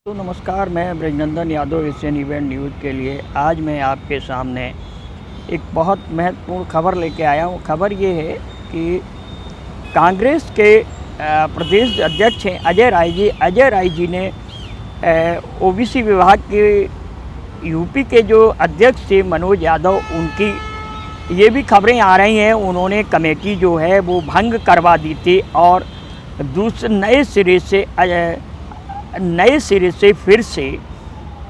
तो नमस्कार, मैं Brajnandan Yadav Asian event news के लिए आज मैं आपके सामने एक बहुत महत्वपूर्ण खबर लेके आया हूँ। खबर ये है कि कांग्रेस के प्रदेश अध्यक्ष हैं अजय राय जी ने ओबीसी विभाग के यूपी के जो अध्यक्ष थे मनोज यादव, उनकी ये भी खबरें आ रही हैं उन्होंने कमेटी जो है वो भंग करवा दी थी और दूसरे नए सिरे से फिर से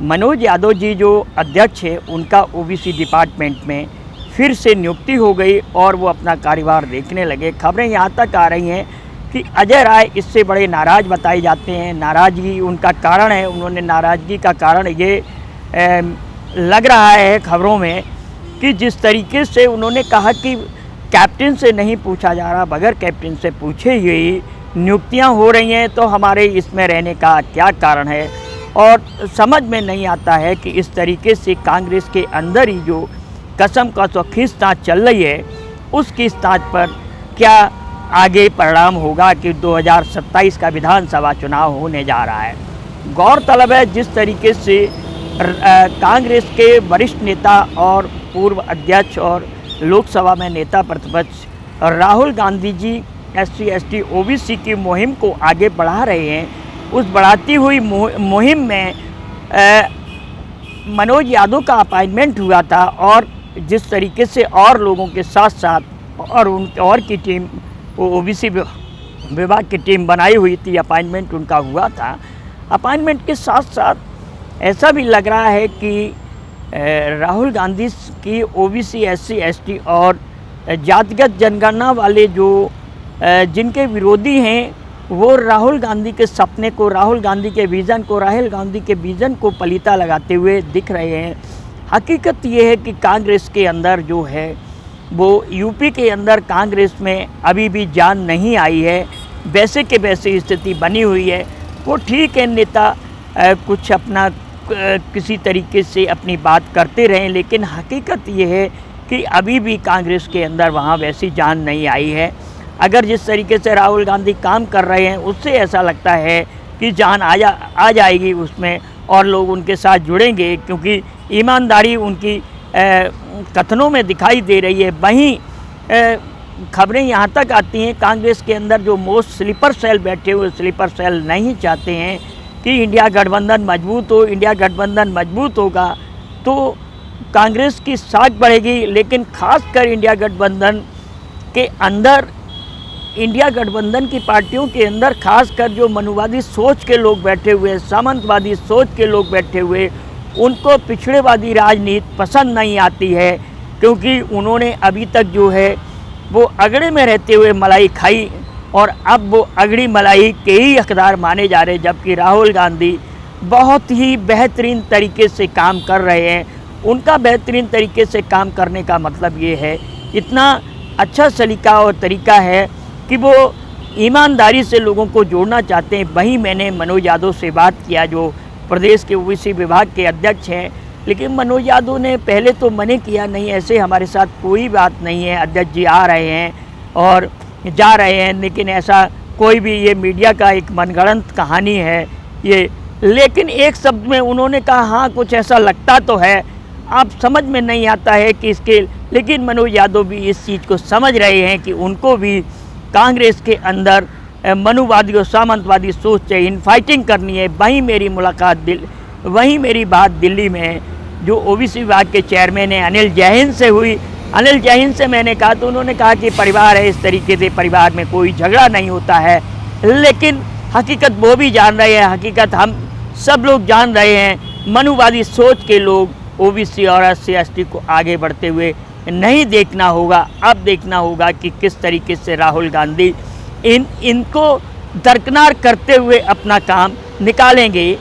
मनोज यादव जी जो अध्यक्ष है उनका ओबीसी डिपार्टमेंट में फिर से नियुक्ति हो गई और वो अपना कार्यभार देखने लगे। खबरें यहाँ तक आ रही हैं कि अजय राय इससे बड़े नाराज़ बताए जाते हैं। नाराज़गी उनका कारण है, उन्होंने नाराज़गी का कारण ये लग रहा है खबरों में कि जिस तरीके से उन्होंने कहा कि कैप्टन से नहीं पूछा जा रहा, बगैर कैप्टन से पूछे ही नियुक्तियां हो रही हैं, तो हमारे इसमें रहने का क्या कारण है। और समझ में नहीं आता है कि इस तरीके से कांग्रेस के अंदर ही जो कसम खींचतान चल रही है उस खींचतान पर क्या आगे परिणाम होगा कि 2027 का विधानसभा चुनाव होने जा रहा है। गौरतलब है जिस तरीके से कांग्रेस के वरिष्ठ नेता और पूर्व अध्यक्ष और लोकसभा में नेता प्रतिपक्ष राहुल गांधी जी SC/ST OBC की मुहिम को आगे बढ़ा रहे हैं। उस बढ़ाती हुई मुहिम में मनोज यादव का अपॉइंटमेंट हुआ था और जिस तरीके से और लोगों के साथ साथ और की टीम OBC विभाग की टीम बनाई हुई थी, अपॉइंटमेंट उनका हुआ था। अपॉइंटमेंट के साथ साथ ऐसा भी लग रहा है कि राहुल गांधी की OBC SC/ST और जातिगत जनगणना वाले जो जिनके विरोधी हैं वो राहुल गांधी के सपने को, राहुल गांधी के विज़न को पलीता लगाते हुए दिख रहे हैं। हकीकत ये है कि कांग्रेस के अंदर जो है वो यूपी के अंदर कांग्रेस में अभी भी जान नहीं आई है, वैसे के वैसे स्थिति बनी हुई है। वो ठीक है, नेता कुछ अपना किसी तरीके से अपनी बात करते रहें, लेकिन हकीकत ये है कि अभी भी कांग्रेस के अंदर वहाँ वैसी जान नहीं आई है। अगर जिस तरीके से राहुल गांधी काम कर रहे हैं उससे ऐसा लगता है कि जान आ जाएगी उसमें और लोग उनके साथ जुड़ेंगे, क्योंकि ईमानदारी उनकी कथनों में दिखाई दे रही है। वहीं खबरें यहाँ तक आती हैं कांग्रेस के अंदर जो मोस्ट स्लीपर सेल बैठे हुए स्लीपर सेल नहीं चाहते हैं कि इंडिया गठबंधन मजबूत हो। इंडिया गठबंधन मजबूत होगा तो कांग्रेस की साख बढ़ेगी, लेकिन खासकर इंडिया गठबंधन के अंदर, इंडिया गठबंधन की पार्टियों के अंदर खासकर जो मनुवादी सोच के लोग बैठे हुए, सामंतवादी सोच के लोग बैठे हुए, उनको पिछड़ेवादी राजनीति पसंद नहीं आती है, क्योंकि उन्होंने अभी तक जो है वो अगड़े में रहते हुए मलाई खाई और अब वो अगड़ी मलाई के ही हकदार माने जा रहे, जबकि राहुल गांधी बहुत ही बेहतरीन तरीके से काम कर रहे हैं। उनका बेहतरीन तरीके से काम करने का मतलब ये है, इतना अच्छा सलीका और तरीका है कि वो ईमानदारी से लोगों को जोड़ना चाहते हैं। वहीं मैंने मनोज यादव से बात किया जो प्रदेश के OBC विभाग के अध्यक्ष हैं, लेकिन मनोज यादव ने पहले तो मने किया, नहीं ऐसे हमारे साथ कोई बात नहीं है, अध्यक्ष जी आ रहे हैं और जा रहे हैं, लेकिन ऐसा कोई भी, ये मीडिया का एक मनगढ़ंत कहानी है ये। लेकिन एक शब्द में उन्होंने कहा हाँ कुछ ऐसा लगता तो है, आप समझ में नहीं आता है कि इसके, लेकिन मनोज यादव भी इस चीज़ को समझ रहे हैं कि उनको भी कांग्रेस के अंदर मनुवादी और सामंतवादी सोच से इनफाइटिंग करनी है। वहीं मेरी बात दिल्ली में जो OBC विभाग के चेयरमैन हैं अनिल जैन से हुई। अनिल जैन से मैंने कहा तो उन्होंने कहा कि परिवार है, इस तरीके से परिवार में कोई झगड़ा नहीं होता है, लेकिन हकीकत वो भी जान रहे हैं, हकीकत हम सब लोग जान रहे हैं। मनुवादी सोच के लोग OBC और SC/ST को आगे बढ़ते हुए नहीं देखना होगा। अब देखना होगा कि किस तरीके से राहुल गांधी इनको दरकिनार करते हुए अपना काम निकालेंगे।